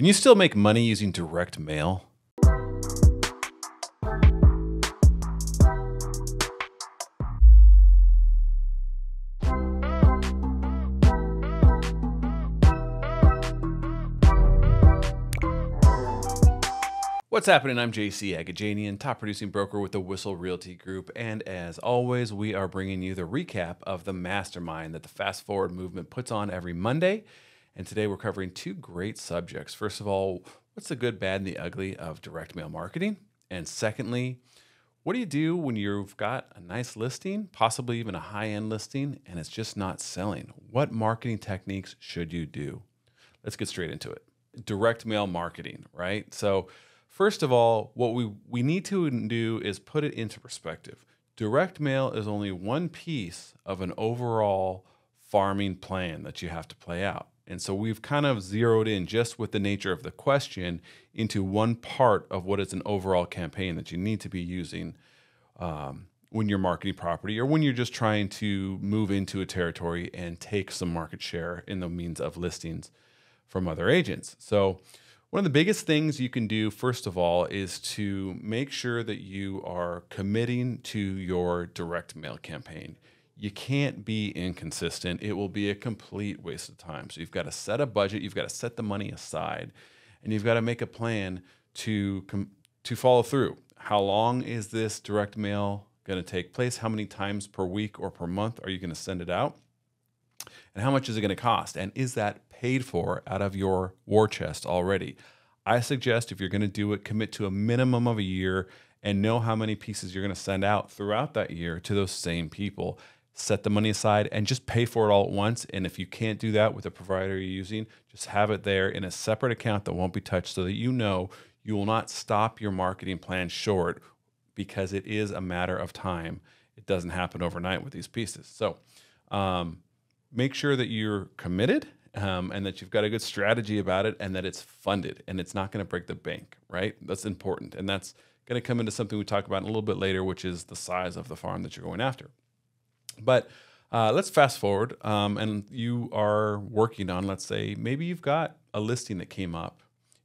Can you still make money using direct mail? What's happening? I'm J.C Agajanian, top producing broker with the Whissel Realty Group. And as always, we are bringing you the recap of the Mastermind that the Fast Forward movement puts on every Monday. And today we're covering two great subjects. First of all, what's the good, bad, and the ugly of direct mail marketing? And secondly, what do you do when you've got a nice listing, possibly even a high-end listing, and it's just not selling? What marketing techniques should you do? Let's get straight into it. Direct mail marketing, right? So first of all, what we need to do is put it into perspective. Direct mail is only one piece of an overall farming plan that you have to play out. And so we've kind of zeroed in just with the nature of the question into one part of what is an overall campaign that you need to be using when you're marketing property or when you're just trying to move into a territory and take some market share in the means of listings from other agents. So one of the biggest things you can do, first of all, is to make sure that you are committing to your direct mail campaign. You can't be inconsistent. It will be a complete waste of time. So you've got to set a budget, you've got to set the money aside, and you've got to make a plan to follow through. How long is this direct mail going to take place? How many times per week or per month are you going to send it out? And how much is it going to cost? And is that paid for out of your war chest already? I suggest if you're going to do it, commit to a minimum of a year and know how many pieces you're going to send out throughout that year to those same people. Set the money aside and just pay for it all at once. And if you can't do that with the provider you're using, just have it there in a separate account that won't be touched so that you know you will not stop your marketing plan short, because it is a matter of time. It doesn't happen overnight with these pieces. So make sure that you're committed and that you've got a good strategy about it and that it's funded and it's not going to break the bank, right? That's important. And that's going to come into something we talk about a little bit later, which is the size of the farm that you're going after. But let's fast forward and you are working on, let's say, maybe you've got a listing that came up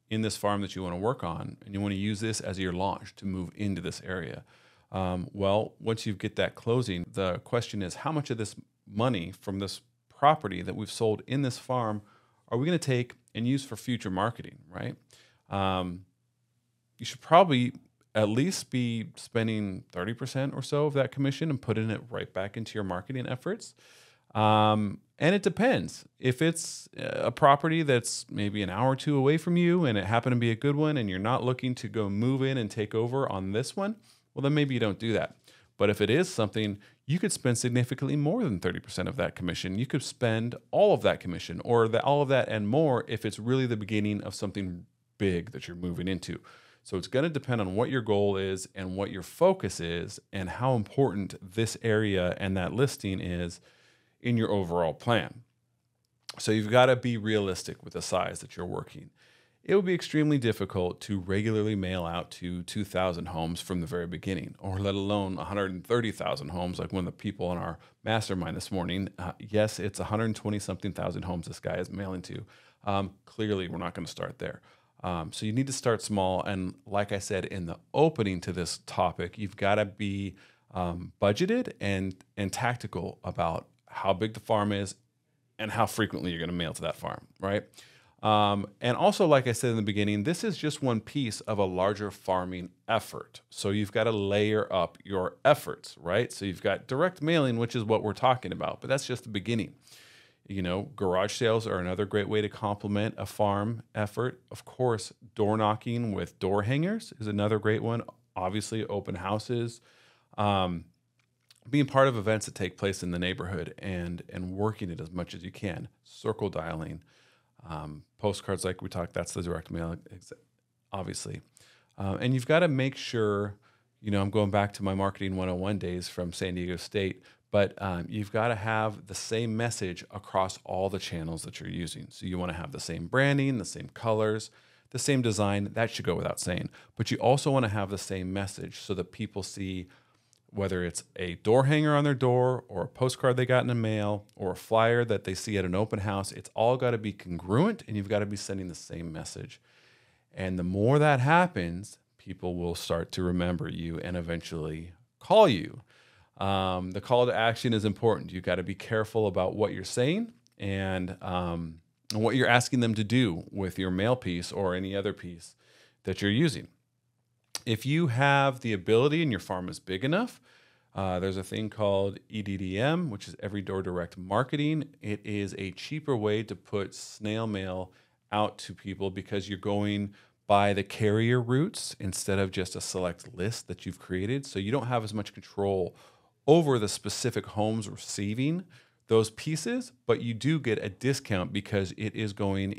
in this farm that you want to work on and you want to use this as your launch to move into this area. Well, once you get that closing, the question is, how much of this money from this property that we've sold in this farm are we going to take and use for future marketing, right? You should probably at least be spending 30% or so of that commission and putting it right back into your marketing efforts. And it depends. If it's a property that's maybe an hour or two away from you and it happened to be a good one and you're not looking to go move in and take over on this one, well, then maybe you don't do that. But if it is something, you could spend significantly more than 30% of that commission. You could spend all of that commission or all of that and more if it's really the beginning of something big that you're moving into. So it's going to depend on what your goal is and what your focus is and how important this area and that listing is in your overall plan. So you've got to be realistic with the size that you're working. It would be extremely difficult to regularly mail out to 2,000 homes from the very beginning, or let alone 130,000 homes like one of the people in our mastermind this morning. Yes, it's 120-something thousand homes this guy is mailing to. Clearly, we're not going to start there. So you need to start small. And like I said in the opening to this topic, you've got to be budgeted and tactical about how big the farm is and how frequently you're going to mail to that farm, right? And also, like I said in the beginning, this is just one piece of a larger farming effort. So you've got to layer up your efforts, right? So you've got direct mailing, which is what we're talking about, but that's just the beginning. You know, garage sales are another great way to complement a farm effort. Of course, door knocking with door hangers is another great one. Obviously, open houses, being part of events that take place in the neighborhood and working it as much as you can. Circle dialing, postcards like we talked, that's the direct mail, obviously. And you've got to make sure, you know, I'm going back to my marketing 101 days from San Diego State, but you've got to have the same message across all the channels that you're using. So you want to have the same branding, the same colors, the same design. That should go without saying. But you also want to have the same message so that people see whether it's a door hanger on their door or a postcard they got in the mail or a flyer that they see at an open house. It's all got to be congruent, and you've got to be sending the same message. And the more that happens, people will start to remember you and eventually call you. The call to action is important. You've got to be careful about what you're saying and what you're asking them to do with your mail piece or any other piece that you're using. If you have the ability and your farm is big enough, there's a thing called EDDM, which is Every Door Direct Marketing. It is a cheaper way to put snail mail out to people because you're going by the carrier routes instead of just a select list that you've created. So you don't have as much control over the specific homes receiving those pieces, but you do get a discount because it is going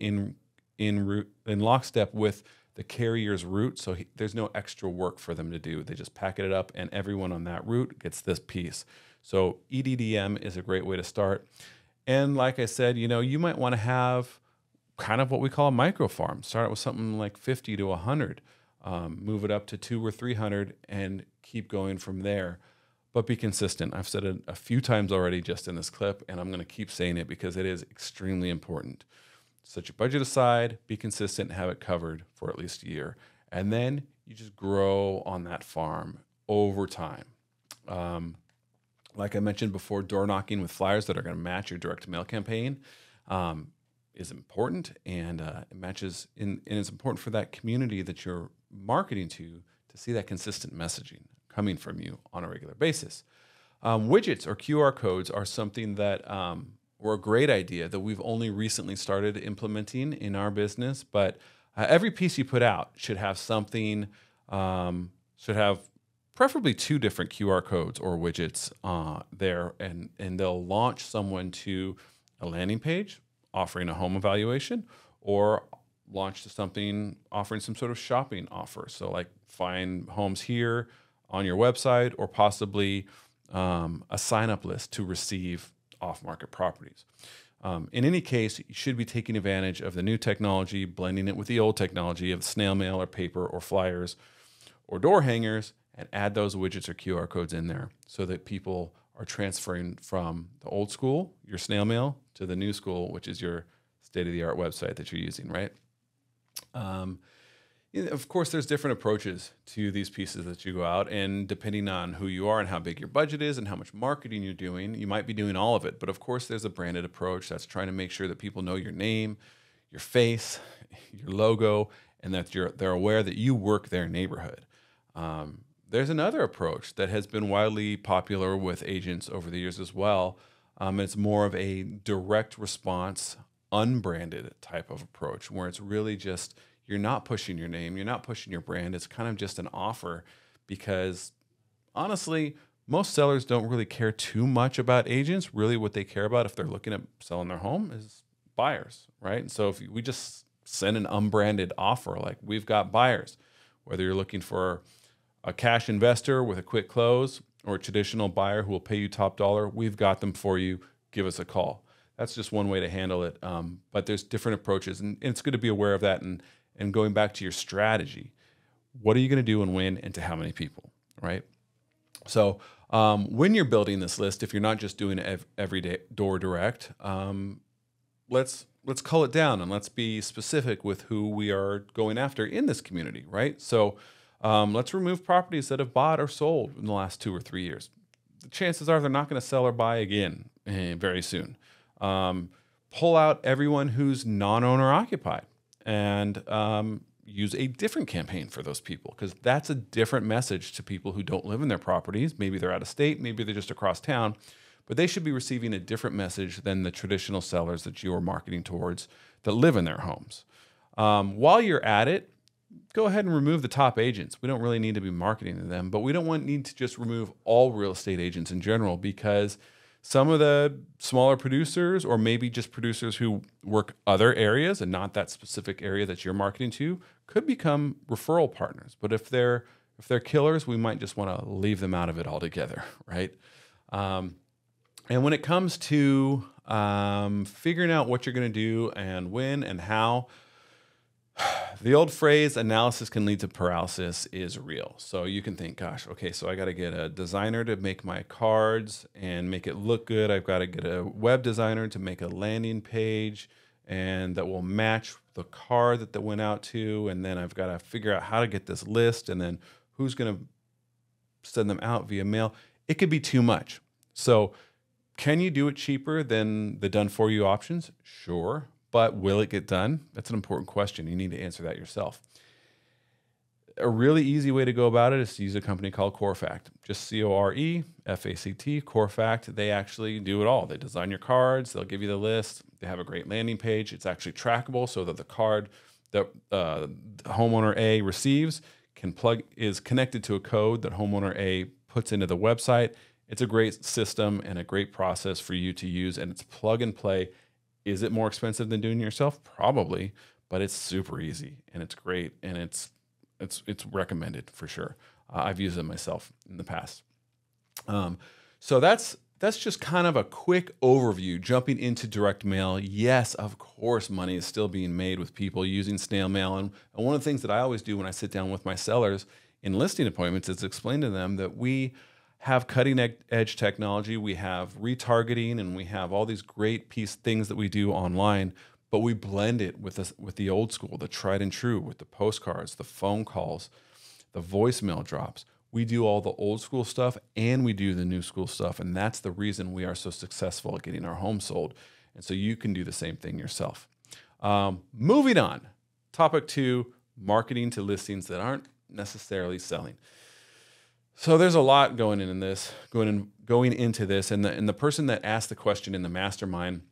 in lockstep with the carrier's route. So there's no extra work for them to do. They just packet it up and everyone on that route gets this piece. So EDDM is a great way to start. And like I said, you might want to have kind of what we call a micro farm. Start with something like 50 to 100, move it up to 200 or 300 and keep going from there. But be consistent. I've said it a few times already just in this clip, and I'm going to keep saying it because it is extremely important. Set your budget aside, be consistent, have it covered for at least a year. And then you just grow on that farm over time. Like I mentioned before, door knocking with flyers that are going to match your direct mail campaign is important, and it matches and it's important for that community that you're marketing to see that consistent messaging coming from you on a regular basis. Widgets or QR codes are something that were a great idea that we've only recently started implementing in our business, but every piece you put out should have something, should have preferably 2 different QR codes or widgets there, and they'll launch someone to a landing page offering a home evaluation, or launch to something offering some sort of shopping offer. So like find homes here on your website, or possibly a sign-up list to receive off-market properties. In any case, you should be taking advantage of the new technology, blending it with the old technology of snail mail or paper or flyers or door hangers, and add those widgets or QR codes in there so that people are transferring from the old school, your snail mail, to the new school, which is your state-of-the-art website that you're using, right? Of course, there's different approaches to these pieces that you go out, and depending on who you are and how big your budget is and how much marketing you're doing, you might be doing all of it. But of course, there's a branded approach that's trying to make sure that people know your name, your face, your logo, and that they're aware that you work their neighborhood. There's another approach that has been widely popular with agents over the years as well. It's more of a direct response, unbranded type of approach, where it's really just, you're not pushing your name, you're not pushing your brand. It's kind of just an offer, because honestly, most sellers don't really care too much about agents. Really what they care about if they're looking at selling their home is buyers, right? And so if we just send an unbranded offer, like we've got buyers, whether you're looking for a cash investor with a quick close or a traditional buyer who will pay you top dollar, we've got them for you. Give us a call. That's just one way to handle it. But there's different approaches, and it's good to be aware of that. And going back to your strategy, what are you going to do and when, and to how many people, right? So when you're building this list, if you're not just doing every day door direct, let's cull it down and let's be specific with who we are going after in this community, right? So let's remove properties that have bought or sold in the last 2 or 3 years. The chances are they're not going to sell or buy again very soon. Pull out everyone who's non-owner occupied, and use a different campaign for those people, because that's a different message to people who don't live in their properties. Maybe they're out of state, maybe they're just across town, but they should be receiving a different message than the traditional sellers that you are marketing towards that live in their homes. While you're at it, go ahead and remove the top agents. We don't really need to be marketing to them, but we don't need to just remove all real estate agents in general, because some of the smaller producers, or maybe just producers who work other areas and not that specific area that you're marketing to, could become referral partners. But if they're killers, we might just want to leave them out of it altogether, right? And when it comes to figuring out what you're going to do and when and how, The old phrase, analysis can lead to paralysis, is real. So you can think, gosh, okay, so I got to get a designer to make my cards and make it look good. I've got to get a web designer to make a landing page and that will match the card that went out to. And then I've got to figure out how to get this list and then who's going to send them out via mail. It could be too much. So can you do it cheaper than the done for you options? Sure. But will it get done? That's an important question. You need to answer that yourself. A really easy way to go about it is to use a company called CoreFact. Just CoreFact, CoreFact. They actually do it all. They design your cards. They'll give you the list. They have a great landing page. It's actually trackable so that the card that homeowner A receives is connected to a code that homeowner A puts into the website. It's a great system and a great process for you to use, and it's plug and play. Is it more expensive than doing it yourself? Probably, but it's super easy and it's great and it's recommended for sure. I've used it myself in the past. So that's just kind of a quick overview. Jumping into direct mail, yes, of course, money is still being made with people using snail mail. And one of the things that I always do when I sit down with my sellers in listing appointments is explain to them that we have cutting edge technology, we have retargeting, and we have all these great things that we do online, but we blend it with the old school, the tried and true, with the postcards, the phone calls, the voicemail drops. We do all the old school stuff and we do the new school stuff, and that's the reason we are so successful at getting our home sold. And so you can do the same thing yourself. Moving on, topic 2, marketing to listings that aren't necessarily selling. So there's a lot going into this, and the person that asked the question in the mastermind,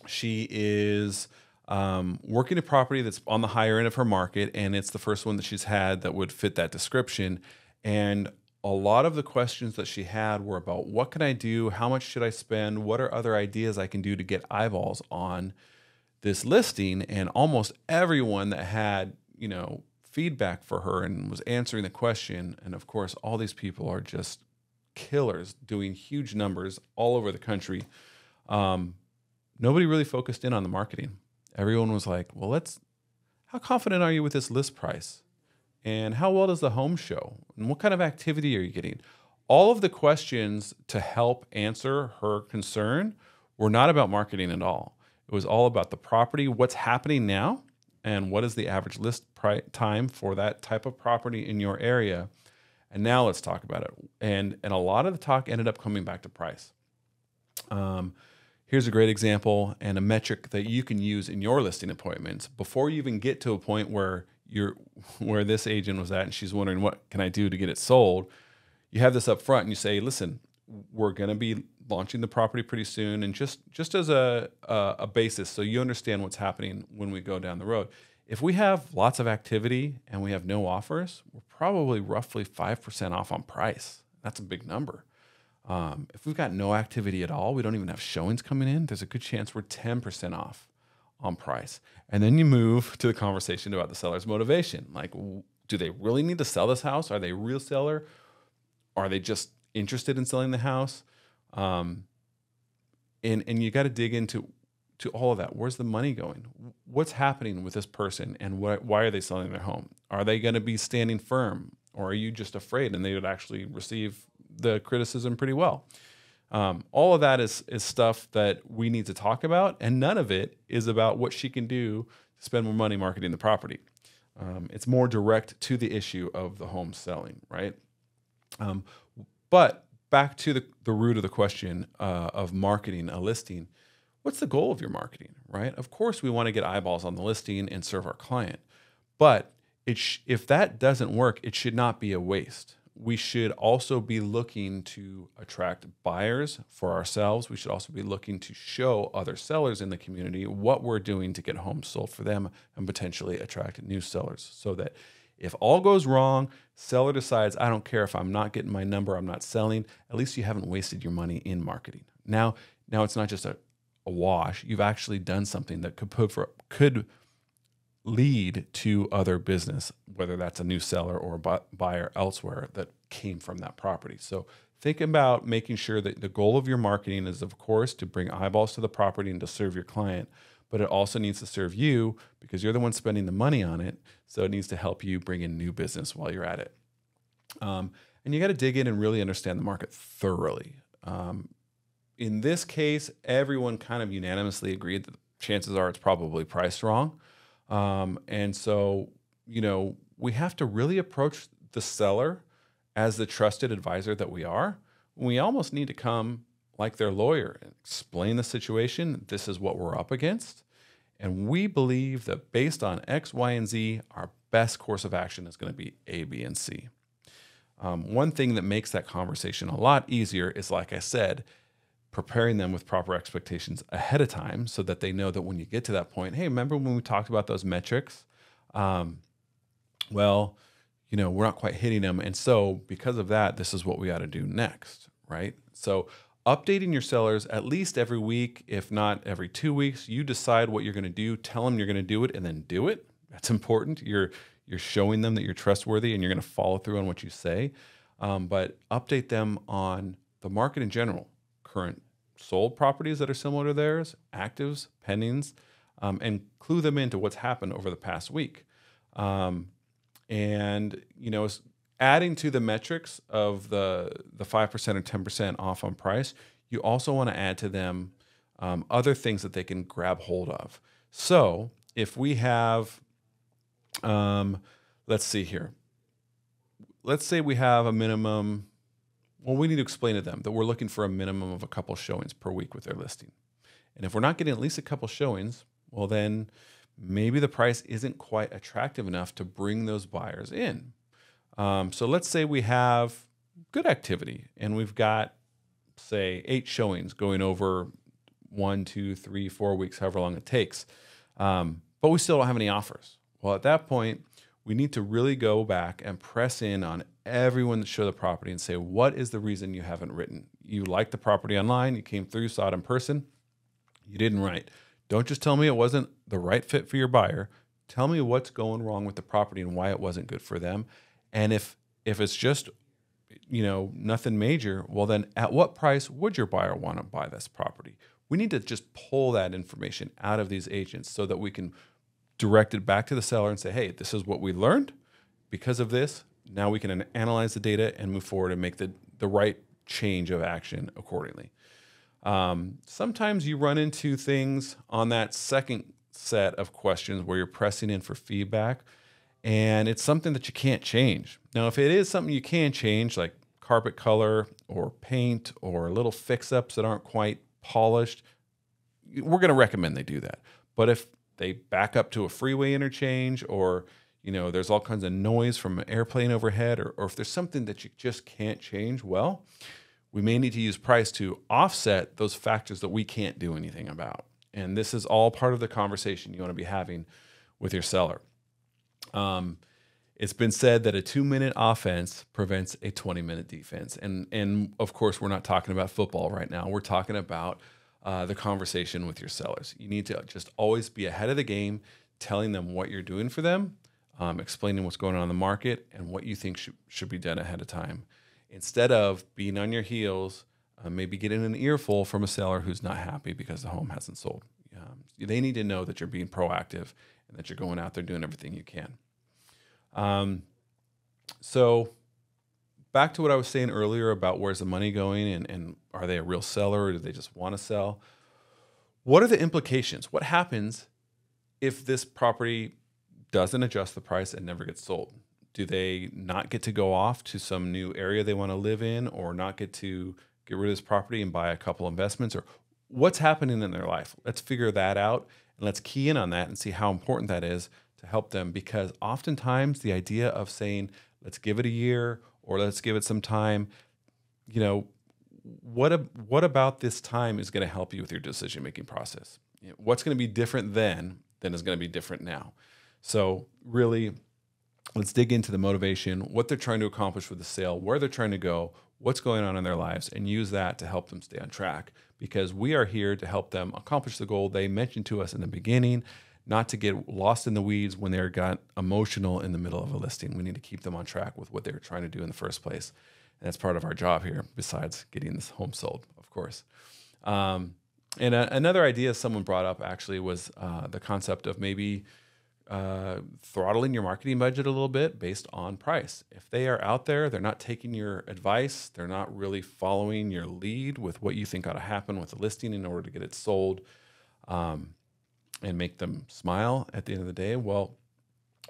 she is working a property that's on the higher end of her market, and it's the first one that she's had that would fit that description. And a lot of the questions that she had were about what can I do, how much should I spend, what are other ideas I can do to get eyeballs on this listing. And almost everyone that had, feedback for her and was answering the question. And of course, all these people are just killers doing huge numbers all over the country. Nobody really focused in on the marketing. Everyone was like, well, how confident are you with this list price? And how well does the home show? And what kind of activity are you getting? All of the questions to help answer her concern were not about marketing at all. It was all about the property, what's happening now, and what is the average list time for that type of property in your area. And now let's talk about it. And a lot of the talk ended up coming back to price. Here's a great example and a metric that you can use in your listing appointments before you even get to a point where this agent was at and she's wondering, what can I do to get it sold? You have this up front and you say, listen, we're going to be launching the property pretty soon, and just as a basis so you understand what's happening when we go down the road. If we have lots of activity and we have no offers, we're probably roughly 5% off on price. That's a big number. If we've got no activity at all, we don't even have showings coming in, there's a good chance we're 10% off on price. And then you move to the conversation about the seller's motivation. Like, do they really need to sell this house? Are they a real seller? Are they just interested in selling the house? And you got to dig into all of that. Where's the money going? What's happening with this person, and why are they selling their home? Are they going to be standing firm, or are you just afraid and they would actually receive the criticism pretty well? All of that is stuff that we need to talk about, and none of it is about what she can do to spend more money marketing the property. It's more direct to the issue of the home selling, right? But back to the root of the question of marketing a listing. What's the goal of your marketing, right? Of course, we want to get eyeballs on the listing and serve our client. But if that doesn't work, it should not be a waste. We should also be looking to attract buyers for ourselves. We should also be looking to show other sellers in the community what we're doing to get homes sold for them and potentially attract new sellers, so that if all goes wrong, seller decides, I don't care if I'm not getting my number, I'm not selling, at least you haven't wasted your money in marketing. Now it's not just a wash. You've actually done something that could lead to other business, whether that's a new seller or a buyer elsewhere that came from that property. So think about making sure that the goal of your marketing is, of course, to bring eyeballs to the property and to serve your client. but it also needs to serve you because you're the one spending the money on it. So it needs to help you bring in new business while you're at it. And you got to dig in and really understand the market thoroughly. In this case, everyone kind of unanimously agreed that chances are it's probably priced wrong. And so, we have to really approach the seller as the trusted advisor that we are. We almost need to come like their lawyer and explain the situation. This is what we're up against. And we believe that based on X, Y, and Z, our best course of action is going to be A, B, and C. One thing that makes that conversation a lot easier is, like I said, preparing them with proper expectations ahead of time so that they know that when you get to that point, hey, remember when we talked about those metrics? We're not quite hitting them. And so because of that, this is what we got to do next, right? So updating your sellers at least every week, if not every 2 weeks. You decide what you're going to do, tell them you're going to do it, and then do it. That's important. You're showing them that you're trustworthy and you're going to follow through on what you say. But update them on the market in general, current sold properties that are similar to theirs, actives, pendings, and clue them into what's happened over the past week. Adding to the metrics of the 5% or 10% off on price, you also want to add to them other things that they can grab hold of. So if we have, let's see here. Let's say we have a minimum. Well, we need to explain to them that we're looking for a minimum of a couple showings per week with their listing. And if we're not getting at least a couple showings, well, then maybe the price isn't quite attractive enough to bring those buyers in. So let's say we have good activity and we've got, say, 8 showings going over 1, 2, 3, 4 weeks, however long it takes. But we still don't have any offers. Well, at that point, we need to really go back and press in on everyone that showed the property and say, what is the reason you haven't written? You liked the property online, you came through, saw it in person, you didn't write. Don't just tell me it wasn't the right fit for your buyer. Tell me what's going wrong with the property and why it wasn't good for them. And if it's just, nothing major, well then at what price would your buyer want to buy this property? We need to just pull that information out of these agents so that we can direct it back to the seller and say, hey, this is what we learned. Because of this, now we can analyze the data and move forward and make the right change of action accordingly. Sometimes you run into things on that second set of questions where you're pressing in for feedback and it's something that you can't change. Now, if it is something you can change, like carpet color or paint or little fix-ups that aren't quite polished, we're going to recommend they do that. But if they back up to a freeway interchange or there's all kinds of noise from an airplane overhead, or if there's something that you just can't change, well, we may need to use price to offset those factors that we can't do anything about. And this is all part of the conversation you want to be having with your seller. It's been said that a 2-minute offense prevents a 20-minute defense. And of course, we're not talking about football right now. We're talking about the conversation with your sellers. You need to just always be ahead of the game, telling them what you're doing for them, explaining what's going on in the market and what you think should be done ahead of time. Instead of being on your heels, maybe getting an earful from a seller who's not happy because the home hasn't sold. They need to know that you're being proactive and that you're going out there doing everything you can. So back to what I was saying earlier about where's the money going and are they a real seller or do they just want to sell? What are the implications? What happens if this property doesn't adjust the price and never gets sold? Do they not get to go off to some new area they want to live in or not get to get rid of this property and buy a couple investments? Or what's happening in their life? Let's figure that out and let's key in on that and see how important that is to help them, because oftentimes the idea of saying, let's give it a year or let's give it some time, what about this time is going to help you with your decision-making process? What's going to be different then than is going to be different now? So really, let's dig into the motivation, what they're trying to accomplish with the sale, where they're trying to go, what's going on in their lives, and use that to help them stay on track, because we are here to help them accomplish the goal they mentioned to us in the beginning, not to get lost in the weeds when they got emotional in the middle of a listing. We need to keep them on track with what they were trying to do in the first place. And that's part of our job here, besides getting this home sold, of course. And another idea someone brought up actually was the concept of maybe throttling your marketing budget a little bit based on price. If they are out there, they're not taking your advice, they're not really following your lead with what you think ought to happen with the listing in order to get it sold, and make them smile at the end of the day, well,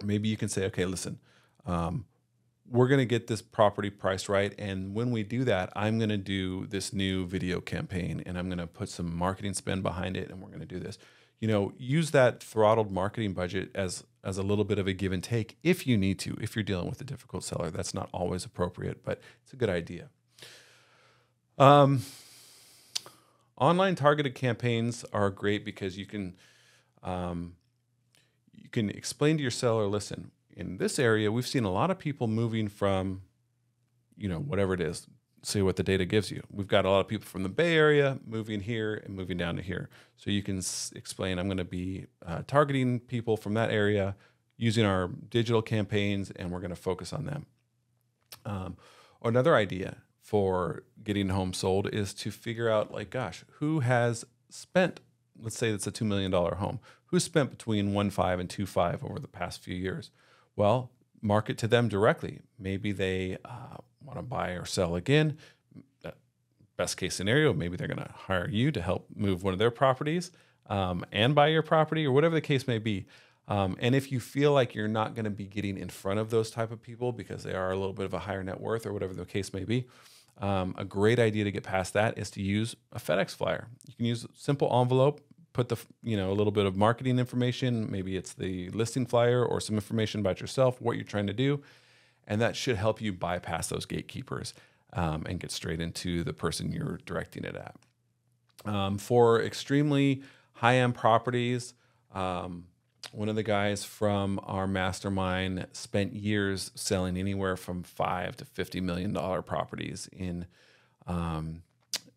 maybe you can say, okay, listen, we're going to get this property priced right. And when we do that, I'm going to do this new video campaign and I'm going to put some marketing spend behind it. And we're going to do this, use that throttled marketing budget as a little bit of a give and take if you need to, if you're dealing with a difficult seller. That's not always appropriate, but it's a good idea. Online targeted campaigns are great because you can explain to your seller, listen, in this area, we've seen a lot of people moving from, whatever it is, see what the data gives you. We've got a lot of people from the Bay Area moving here and moving down to here. So you can explain, I'm going to be targeting people from that area using our digital campaigns, and we're going to focus on them. Or another idea for getting a home sold is to figure out, who has spent, let's say it's a $2 million home, who spent between 1.5 and 2.5 over the past few years. Well, market to them directly. Maybe they want to buy or sell again. Best case scenario, maybe they're going to hire you to help move one of their properties and buy your property, or whatever the case may be. And if you feel like you're not going to be getting in front of those type of people because they are a little bit of a higher net worth or whatever the case may be, a great idea to get past that is to use a FedEx flyer. You can use a simple envelope, put a little bit of marketing information. Maybe it's the listing flyer or some information about yourself, what you're trying to do. And that should help you bypass those gatekeepers and get straight into the person you're directing it at. For extremely high-end properties, one of the guys from our mastermind spent years selling anywhere from $5 to $50 million properties in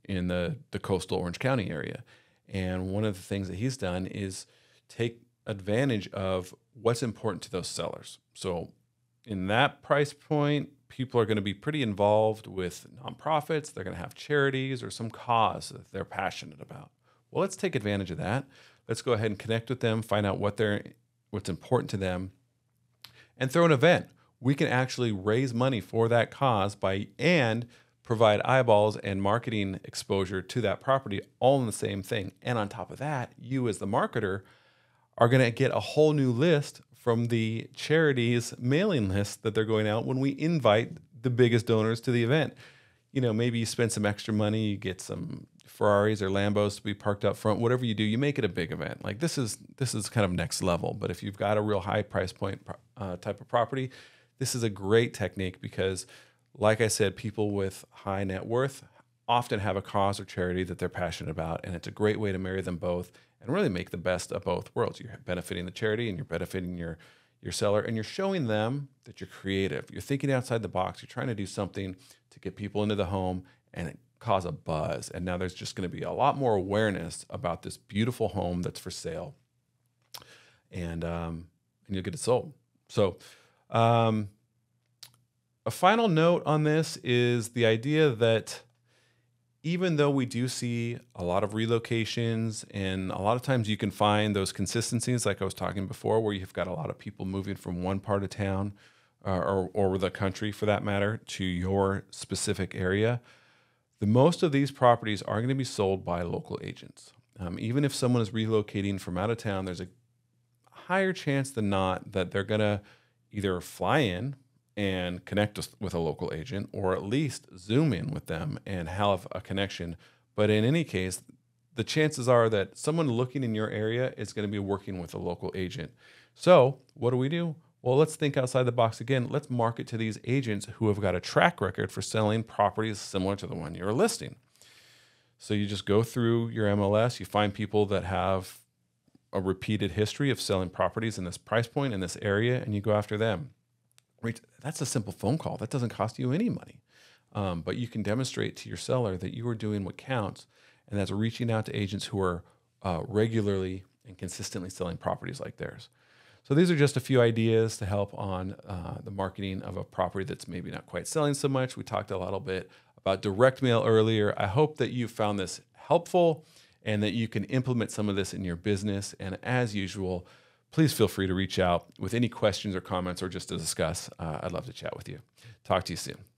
the coastal Orange County area. And one of the things that he's done is take advantage of what's important to those sellers. So in that price point, people are going to be pretty involved with nonprofits. They're going to have charities or some cause that they're passionate about. Well, let's take advantage of that. Let's go ahead and connect with them, find out what's important to them, and throw an event. We can actually raise money for that cause and provide eyeballs and marketing exposure to that property, all in the same thing. And on top of that, you as the marketer are going to get a whole new list from the charities mailing list that they're going out when we invite the biggest donors to the event. Maybe you spend some extra money, you get some Ferraris or Lambos to be parked up front. Whatever you do, you make it a big event. Like this is kind of next level. But if you've got a real high price point type of property, this is a great technique because, like I said, people with high net worth often have a cause or charity that they're passionate about, and it's a great way to marry them both and really make the best of both worlds. You're benefiting the charity and you're benefiting your seller, and you're showing them that you're creative. You're thinking outside the box. You're trying to do something to get people into the home and cause a buzz. And now there's just going to be a lot more awareness about this beautiful home that's for sale, and you'll get it sold. So a final note on this is the idea that even though we do see a lot of relocations, and a lot of times you can find those consistencies, like I was talking before, where you've got a lot of people moving from one part of town or the country for that matter to your specific area, the most of these properties are going to be sold by local agents. Even if someone is relocating from out of town, there's a higher chance than not that they're going to either fly in and connect with a local agent, or at least Zoom in with them and have a connection. But in any case, the chances are that someone looking in your area is going to be working with a local agent. So what do? Well, let's think outside the box again. Let's market to these agents who have got a track record for selling properties similar to the one you're listing. So you just go through your MLS, you find people that have a repeated history of selling properties in this price point in this area, and you go after them. That's a simple phone call. That doesn't cost you any money. But you can demonstrate to your seller that you are doing what counts, and that's reaching out to agents who are regularly and consistently selling properties like theirs. So these are just a few ideas to help on the marketing of a property that's maybe not quite selling so much. We talked a little bit about direct mail earlier. I hope that you found this helpful and that you can implement some of this in your business. And as usual, please feel free to reach out with any questions or comments or just to discuss. I'd love to chat with you. Talk to you soon.